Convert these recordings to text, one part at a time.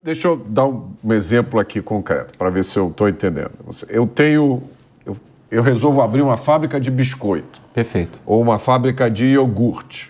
Deixa eu dar um exemplo aqui concreto, para ver se eu estou entendendo. Eu resolvo abrir uma fábrica de biscoito. Perfeito. Ou uma fábrica de iogurte.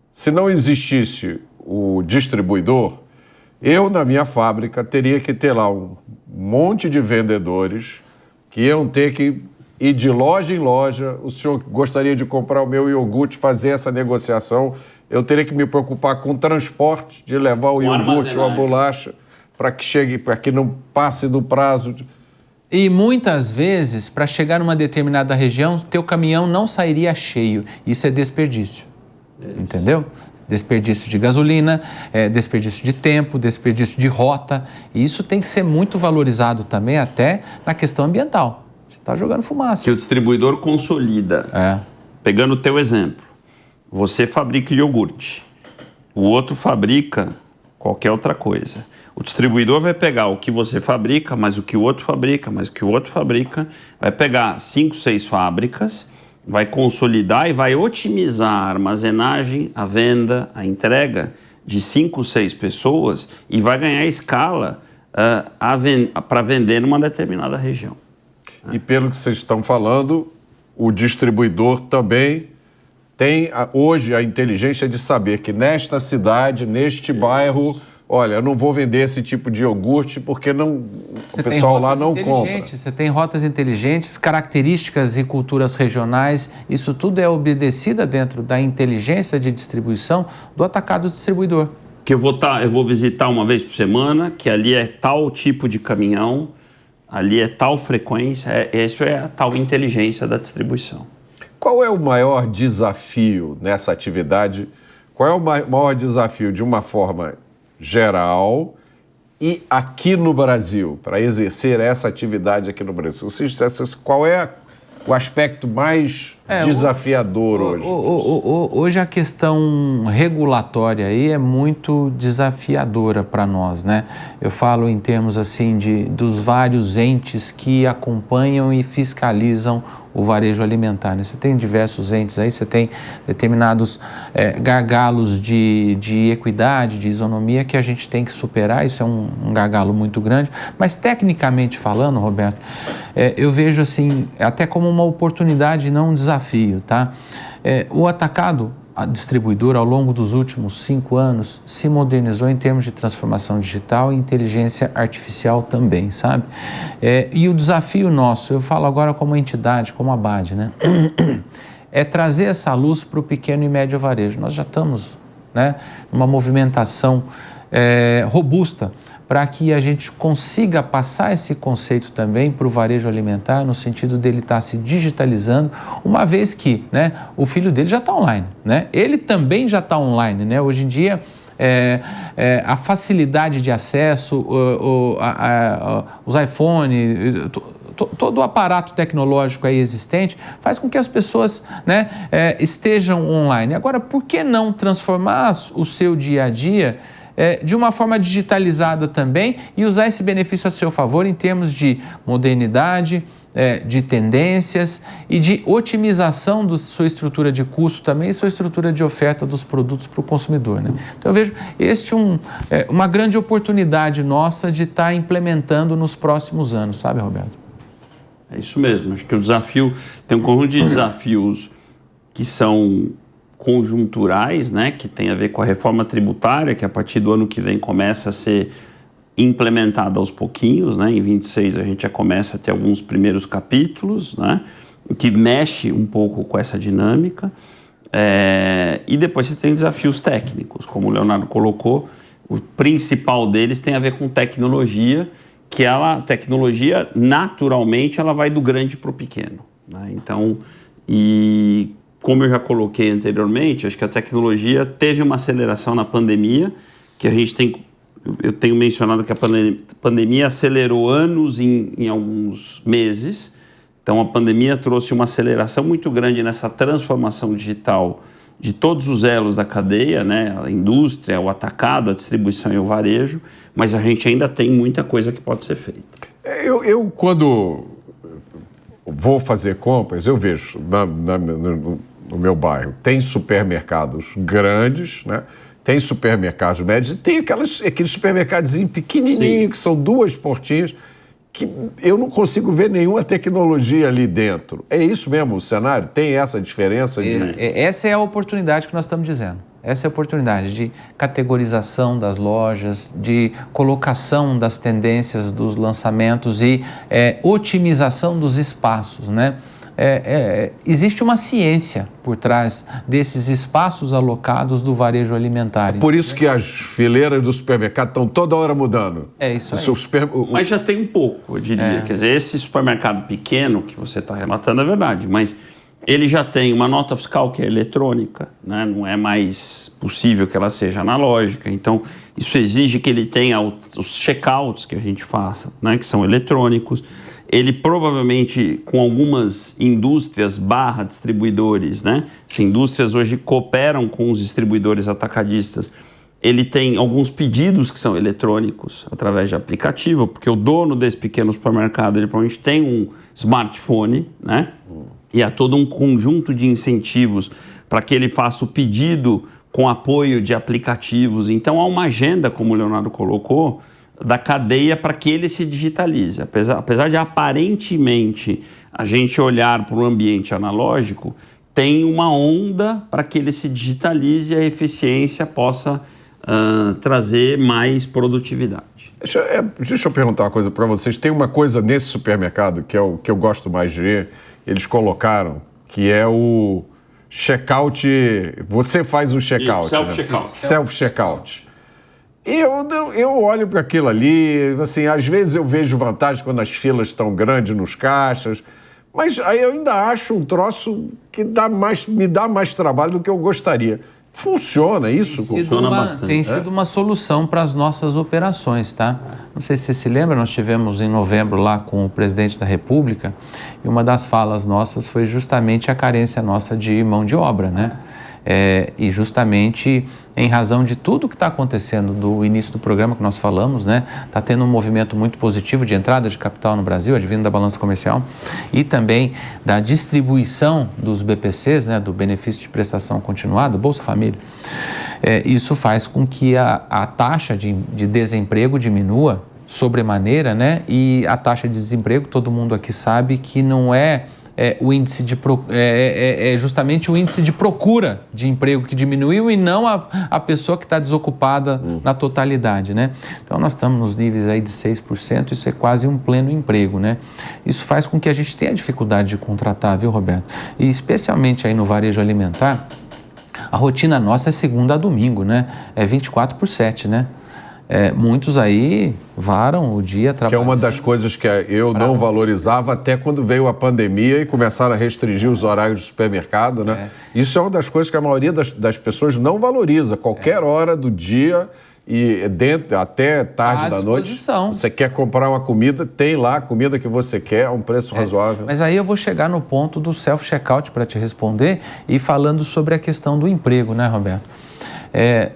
Se não existisse o distribuidor, eu, na minha fábrica, teria que ter lá um monte de vendedores que iam ter que ir de loja em loja. O senhor gostaria de comprar o meu iogurte, fazer essa negociação. Eu teria que me preocupar com o transporte, de levar o iogurte ou a bolacha para que chegue, para que não passe do prazo. E muitas vezes, para chegar numa determinada região, teu caminhão não sairia cheio. Isso é desperdício. Entendeu? Desperdício de gasolina, desperdício de tempo, desperdício de rota. E isso tem que ser muito valorizado também, até na questão ambiental. Você está jogando fumaça. Que o distribuidor consolida. Pegando o teu exemplo, você fabrica iogurte, o outro fabrica qualquer outra coisa. O distribuidor vai pegar o que você fabrica, mas o que o outro fabrica, mas o que o outro fabrica, vai pegar 5, 6 fábricas, vai consolidar e vai otimizar a armazenagem, a venda, a entrega de 5, 6 pessoas e vai ganhar escala para vender numa determinada região. E pelo que vocês estão falando, o distribuidor também tem hoje a inteligência de saber que nesta cidade, neste bairro, olha, eu não vou vender esse tipo de iogurte porque o pessoal lá não compra. Você tem rotas inteligentes, características e culturas regionais, isso tudo é obedecida dentro da inteligência de distribuição do atacado distribuidor. Que eu vou visitar uma vez por semana, que ali é tal tipo de caminhão, ali é tal frequência, isso é a tal inteligência da distribuição. Qual é o maior desafio nessa atividade? Qual é o maior desafio de uma forma geral e aqui no Brasil, para exercer essa atividade aqui no Brasil? Qual é o aspecto mais desafiador hoje? Hoje a questão regulatória aí é muito desafiadora para nós, né? Eu falo em termos assim dos vários entes que acompanham e fiscalizam o varejo alimentar, né? Você tem diversos entes aí, você tem determinados gargalos de equidade, de isonomia que a gente tem que superar, isso é um gargalo muito grande, mas tecnicamente falando, Roberto, eu vejo assim, até como uma oportunidade, não um desafio, tá? O atacado distribuidor, ao longo dos últimos 5 anos, se modernizou em termos de transformação digital e inteligência artificial também, sabe? E o desafio nosso, eu falo agora como entidade, como ABAD, né? É trazer essa luz para o pequeno e médio varejo. Nós já estamos, né, numa movimentação robusta para que a gente consiga passar esse conceito também para o varejo alimentar, no sentido dele estar se digitalizando, uma vez que, né, o filho dele já está online, né? Ele também já está online, né? Hoje em dia, a facilidade de acesso, os iPhone, todo o aparato tecnológico aí existente faz com que as pessoas, né, estejam online. Agora, por que não transformar o seu dia a dia de uma forma digitalizada também e usar esse benefício a seu favor em termos de modernidade, de tendências e de otimização da sua estrutura de custo também e sua estrutura de oferta dos produtos para o consumidor, né? Então eu vejo uma grande oportunidade nossa de estar implementando nos próximos anos, sabe, Roberto? É isso mesmo, acho que o desafio, tem um conjunto de desafios que são conjunturais, né, que tem a ver com a reforma tributária, que a partir do ano que vem começa a ser implementada aos pouquinhos, né, em 26 a gente já começa a ter alguns primeiros capítulos, né, que mexe um pouco com essa dinâmica, e depois você tem desafios técnicos, como o Leonardo colocou, o principal deles tem a ver com tecnologia, que tecnologia naturalmente ela vai do grande para o pequeno, né, então, como eu já coloquei anteriormente, acho que a tecnologia teve uma aceleração na pandemia, que eu tenho mencionado que a pandemia acelerou anos em alguns meses, então a pandemia trouxe uma aceleração muito grande nessa transformação digital de todos os elos da cadeia, né? A indústria, o atacado, a distribuição e o varejo, mas a gente ainda tem muita coisa que pode ser feita. Eu quando vou fazer compras, eu vejo no meu bairro, tem supermercados grandes, né, tem supermercados médios e tem aqueles supermercadinhos pequenininhos, que são 2 portinhas, que eu não consigo ver nenhuma tecnologia ali dentro. É isso mesmo o cenário? Tem essa diferença? Essa é a oportunidade que nós estamos dizendo. Essa é a oportunidade de categorização das lojas, de colocação das tendências dos lançamentos e otimização dos espaços, né? Existe uma ciência por trás desses espaços alocados do varejo alimentar. Por isso que as fileiras do supermercado estão toda hora mudando. É isso aí. Mas já tem um pouco, eu diria. Quer dizer, esse supermercado pequeno que você está relatando é verdade, mas ele já tem uma nota fiscal que é eletrônica, né? Não é mais possível que ela seja analógica. Então, isso exige que ele tenha os checkouts que a gente faça, né? Que são eletrônicos. Ele provavelmente, com algumas indústrias / distribuidores, né? Se indústrias hoje cooperam com os distribuidores atacadistas, ele tem alguns pedidos que são eletrônicos através de aplicativo, porque o dono desse pequeno supermercado, ele provavelmente tem um smartphone, né? E há todo um conjunto de incentivos para que ele faça o pedido com apoio de aplicativos. Então, há uma agenda, como o Leonardo colocou, da cadeia para que ele se digitalize. Apesar de aparentemente a gente olhar para o ambiente analógico, tem uma onda para que ele se digitalize e a eficiência possa trazer mais produtividade. Deixa eu perguntar uma coisa para vocês. Tem uma coisa nesse supermercado que é o que eu gosto mais de ver, eles colocaram, que é o checkout. Você faz o checkout. Self-checkout. Né? Self-checkout. Eu olho para aquilo ali, assim, às vezes eu vejo vantagem quando as filas estão grandes nos caixas, mas aí eu ainda acho um troço que me dá mais trabalho do que eu gostaria. Funciona isso? Funciona bastante. Tem sido uma solução para as nossas operações, tá? Não sei se você se lembra, nós tivemos em novembro lá com o presidente da República e uma das falas nossas foi justamente a carência nossa de mão de obra, né? E justamente em razão de tudo que está acontecendo do início do programa que nós falamos, né? Está tendo um movimento muito positivo de entrada de capital no Brasil, advindo da balança comercial, e também da distribuição dos BPCs, né? Do benefício de prestação continuada, Bolsa Família. Isso faz com que a taxa de desemprego diminua sobremaneira, né? E a taxa de desemprego, todo mundo aqui sabe que não é o índice justamente o índice de procura de emprego que diminuiu e não a pessoa que está desocupada na totalidade, né? Então, nós estamos nos níveis aí de 6%, isso é quase um pleno emprego, né? Isso faz com que a gente tenha dificuldade de contratar, viu, Roberto? E especialmente aí no varejo alimentar, a rotina nossa é segunda a domingo, né? É 24/7, né? Muitos aí varam o dia trabalhando. Que é uma das coisas que eu não valorizava até quando veio a pandemia e começaram a restringir os horários do supermercado, né? Isso é uma das coisas que a maioria das pessoas não valoriza. Qualquer hora do dia e até tarde da noite, você quer comprar uma comida, tem lá a comida que você quer a um preço razoável. Mas aí eu vou chegar no ponto do self-checkout para te responder e falando sobre a questão do emprego, né, Roberto?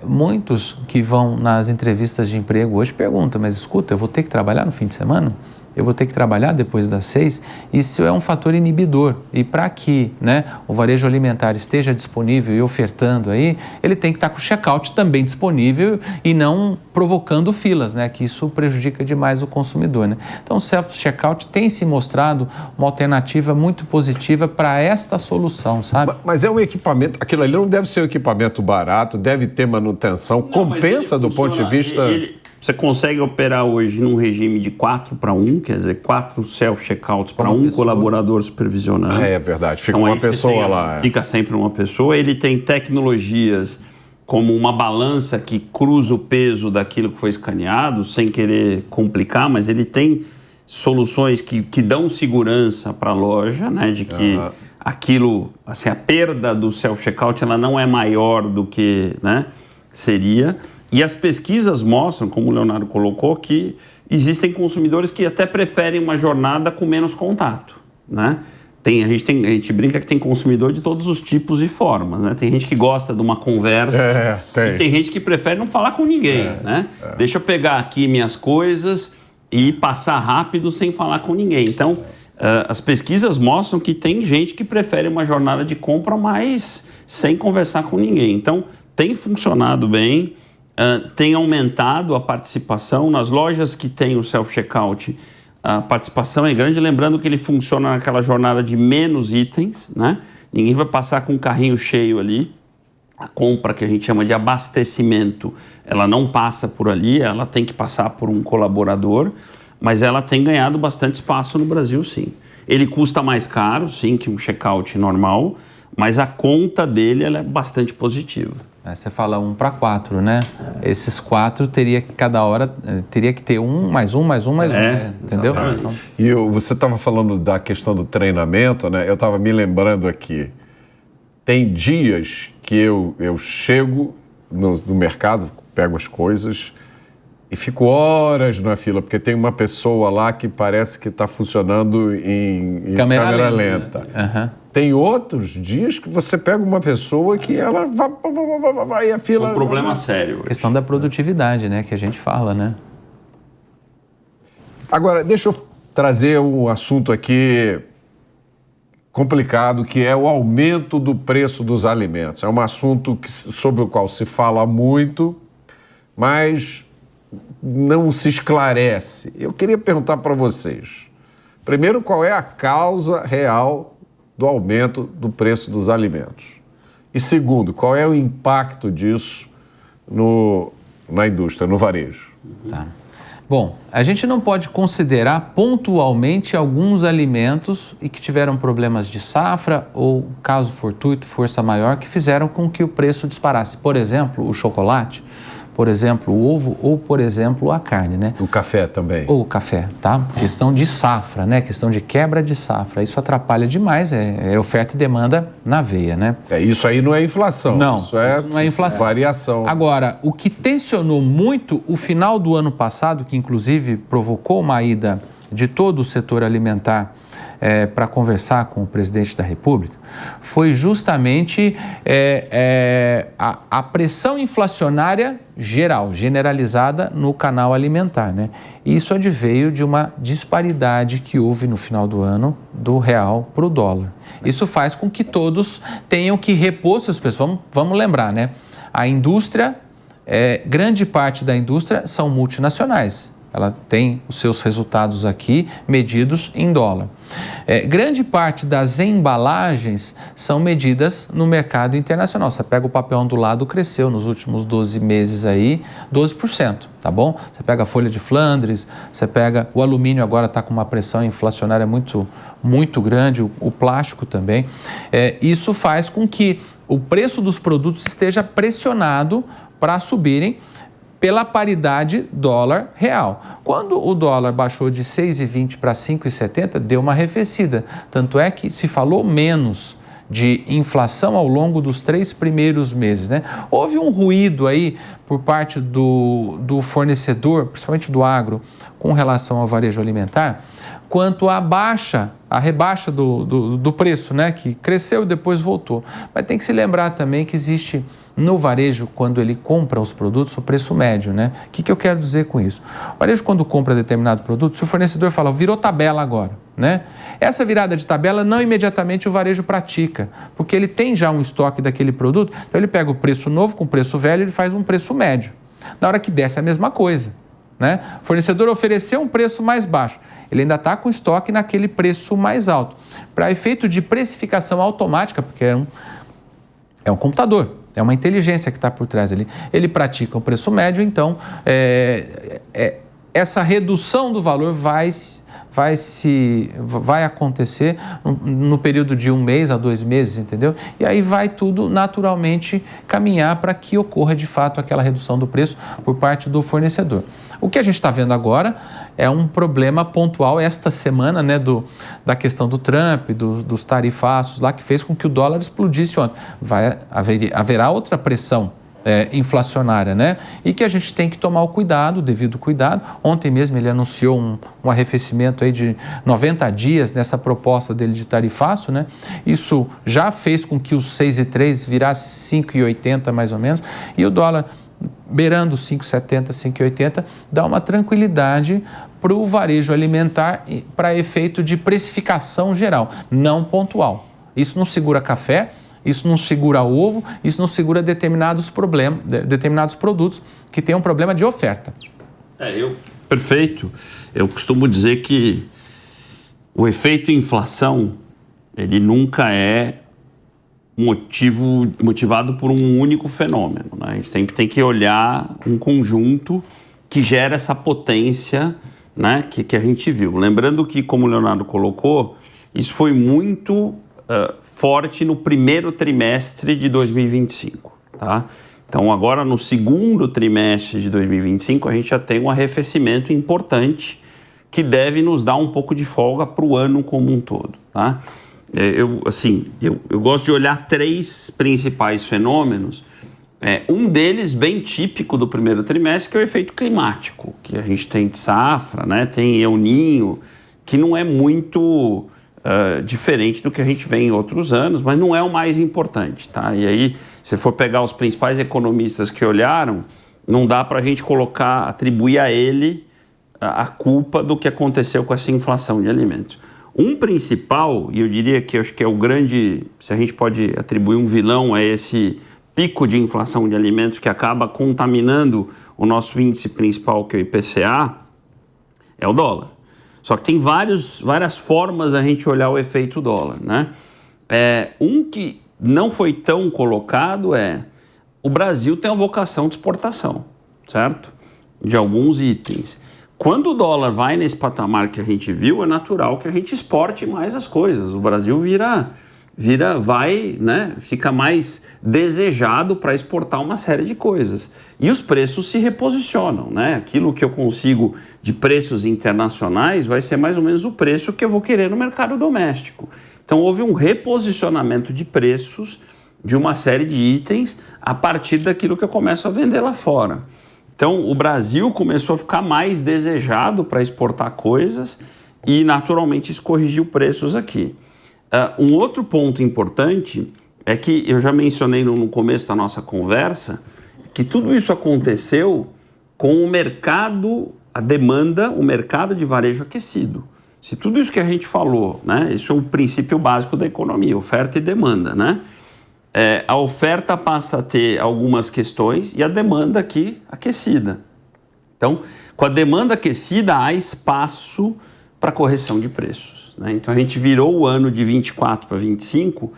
Muitos que vão nas entrevistas de emprego hoje perguntam, mas escuta, eu vou ter que trabalhar no fim de semana? Eu vou ter que trabalhar depois das 6? Isso é um fator inibidor. E para que, né, o varejo alimentar esteja disponível e ofertando aí, ele tem que estar com o checkout também disponível e não provocando filas, né, que isso prejudica demais o consumidor, né? Então, o self-checkout tem se mostrado uma alternativa muito positiva para esta solução, sabe? Mas é um equipamento, aquilo ali não deve ser um equipamento barato, deve ter manutenção, compensa do ponto de vista... Você consegue operar hoje num regime de 4-1, quer dizer, 4 self-checkouts para um colaborador supervisionando. É verdade, fica uma pessoa lá. Fica sempre uma pessoa. Ele tem tecnologias como uma balança que cruza o peso daquilo que foi escaneado, sem querer complicar, mas ele tem soluções que dão segurança para a loja, né, de que aquilo, assim, a perda do self-checkout ela não é maior do que, né, seria. E as pesquisas mostram, como o Leonardo colocou, que existem consumidores que até preferem uma jornada com menos contato, né? A gente brinca que tem consumidor de todos os tipos e formas, né? Tem gente que gosta de uma conversa e tem gente que prefere não falar com ninguém, né? Deixa eu pegar aqui minhas coisas e passar rápido sem falar com ninguém. Então, as pesquisas mostram que tem gente que prefere uma jornada de compra, mas sem conversar com ninguém. Então, tem funcionado bem, tem aumentado a participação. Nas lojas que tem o self-checkout, a participação é grande, lembrando que ele funciona naquela jornada de menos itens, né? Ninguém vai passar com um carrinho cheio ali. A compra que a gente chama de abastecimento, ela não passa por ali, ela tem que passar por um colaborador, mas ela tem ganhado bastante espaço no Brasil, sim. Ele custa mais caro, sim, que um checkout normal, mas a conta dele ela é bastante positiva. Você fala 1 para 4, né? Esses 4 teria que cada hora teria que ter mais um, né? Entendeu? E você estava falando da questão do treinamento, né? Eu estava me lembrando aqui. Tem dias que eu chego no mercado, pego as coisas e fico horas na fila, porque tem uma pessoa lá que parece que está funcionando em câmera lenta. Uhum. Tem outros dias que você pega uma pessoa que ela vai e a fila... É um problema sério. A questão da produtividade, né, que a gente fala, né? Agora, deixa eu trazer um assunto aqui complicado, que é o aumento do preço dos alimentos. É um assunto sobre o qual se fala muito, mas não se esclarece. Eu queria perguntar para vocês, primeiro, qual é a causa real do aumento do preço dos alimentos? E segundo, qual é o impacto disso na indústria, no varejo? Tá. Bom, a gente não pode considerar pontualmente alguns alimentos e que tiveram problemas de safra ou, caso fortuito, força maior, que fizeram com que o preço disparasse. Por exemplo, o chocolate, por exemplo, o ovo ou, por exemplo, a carne, né? O café também. Ou o café, tá? Questão de safra, né? Questão de quebra de safra. Isso atrapalha demais, é oferta e demanda na veia, né? Isso aí não é inflação. Não, isso não é inflação. Variação. Agora, o que tensionou muito o final do ano passado, que inclusive provocou uma ida de todo o setor alimentar para conversar com o presidente da República, foi justamente a pressão inflacionária geral, generalizada no canal alimentar, né? Isso adveio de uma disparidade que houve no final do ano do real para o dólar. Isso faz com que todos tenham que repor seus preços. Vamos lembrar, né? A indústria, grande parte da indústria são multinacionais. Ela tem os seus resultados aqui medidos em dólar. Grande parte das embalagens são medidas no mercado internacional. Você pega o papel ondulado, cresceu nos últimos 12 meses aí 12%, tá bom? Você pega a folha de Flandres, você pega o alumínio, agora está com uma pressão inflacionária muito grande, o plástico também. Isso faz com que o preço dos produtos esteja pressionado para subirem pela paridade dólar-real. Quando o dólar baixou de 6,20 para 5,70, deu uma arrefecida. Tanto é que se falou menos de inflação ao longo dos 3 primeiros meses, né? Houve um ruído aí por parte do fornecedor, principalmente do agro, com relação ao varejo alimentar, quanto à rebaixa do preço, né? Que cresceu e depois voltou. Mas tem que se lembrar também que existe no varejo, quando ele compra os produtos, o preço médio, né? O que eu quero dizer com isso? O varejo, quando compra determinado produto, se o fornecedor fala, virou tabela agora, né? Essa virada de tabela não imediatamente o varejo pratica, porque ele tem já um estoque daquele produto, então ele pega o preço novo com o preço velho e ele faz um preço médio. Na hora que desce é a mesma coisa, né? O fornecedor ofereceu um preço mais baixo, ele ainda está com estoque naquele preço mais alto. Para efeito de precificação automática, porque é um computador, é uma inteligência que está por trás ali. Ele pratica o preço médio, então essa redução do valor vai acontecer no período de 1 mês a 2 meses, entendeu? E aí vai tudo naturalmente caminhar para que ocorra de fato aquela redução do preço por parte do fornecedor. O que a gente está vendo agora é um problema pontual esta semana, né, da questão do Trump, dos tarifaços lá, que fez com que o dólar explodisse ontem. Haverá outra pressão inflacionária, né? E que a gente tem que tomar o devido cuidado. Ontem mesmo ele anunciou um arrefecimento aí de 90 dias nessa proposta dele de tarifaço, né? Isso já fez com que os 6,3 virasse 5,80 mais ou menos, e o dólar beirando 5,70, 5,80, dá uma tranquilidade para o varejo alimentar para efeito de precificação geral, não pontual. Isso não segura café, Isso não segura ovo, isso não segura determinados produtos que têm um problema de oferta. Perfeito. Eu costumo dizer que o efeito inflação, ele nunca é motivado por um único fenômeno, né? A gente sempre tem que olhar um conjunto que gera essa potência, né, que a gente viu. Lembrando que, como o Leonardo colocou, isso foi muito forte no primeiro trimestre de 2025, tá? Então, agora no segundo trimestre de 2025, a gente já tem um arrefecimento importante que deve nos dar um pouco de folga para o ano como um todo, tá? Eu gosto de olhar 3 principais fenômenos. Um deles, bem típico do primeiro trimestre, que é o efeito climático, que a gente tem de safra, né? Tem El Niño, que não é muito diferente do que a gente vê em outros anos, mas não é o mais importante, tá? E aí, se for pegar os principais economistas que olharam, não dá para a gente atribuir a ele a culpa do que aconteceu com essa inflação de alimentos. Um principal, e eu diria que acho que é o grande, se a gente pode atribuir um vilão a esse pico de inflação de alimentos que acaba contaminando o nosso índice principal, que é o IPCA, é o dólar. Só que tem várias formas a gente olhar o efeito dólar, né? Um que não foi tão colocado o Brasil tem uma vocação de exportação, certo? De alguns itens. Quando o dólar vai nesse patamar que a gente viu, é natural que a gente exporte mais as coisas. O Brasil fica mais desejado para exportar uma série de coisas. E os preços se reposicionam, né? Aquilo que eu consigo de preços internacionais vai ser mais ou menos o preço que eu vou querer no mercado doméstico. Então houve um reposicionamento de preços de uma série de itens a partir daquilo que eu começo a vender lá fora. Então o Brasil começou a ficar mais desejado para exportar coisas e naturalmente isso corrigiu preços aqui. Um outro ponto importante é que eu já mencionei no começo da nossa conversa que tudo isso aconteceu com o mercado, a demanda, o mercado de varejo aquecido. Se tudo isso que a gente falou, né, isso é o princípio básico da economia, oferta e demanda, né? A oferta passa a ter algumas questões e a demanda aqui aquecida. Então, com a demanda aquecida, há espaço para correção de preços, né? Então, a gente virou o ano de 24 para 25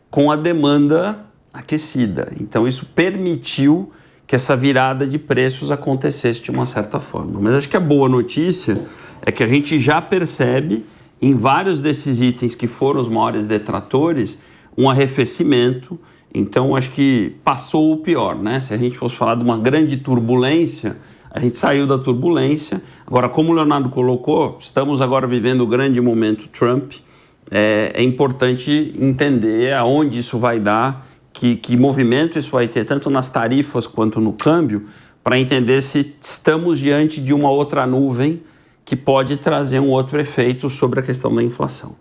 com a demanda aquecida. Então, isso permitiu que essa virada de preços acontecesse de uma certa forma. Mas acho que a boa notícia é que a gente já percebe em vários desses itens que foram os maiores detratores um arrefecimento. Então, acho que passou o pior, né? Se a gente fosse falar de uma grande turbulência, a gente saiu da turbulência. Agora, como o Leonardo colocou, estamos agora vivendo o grande momento Trump. É importante entender aonde isso vai dar, que movimento isso vai ter, tanto nas tarifas quanto no câmbio, para entender se estamos diante de uma outra nuvem que pode trazer um outro efeito sobre a questão da inflação.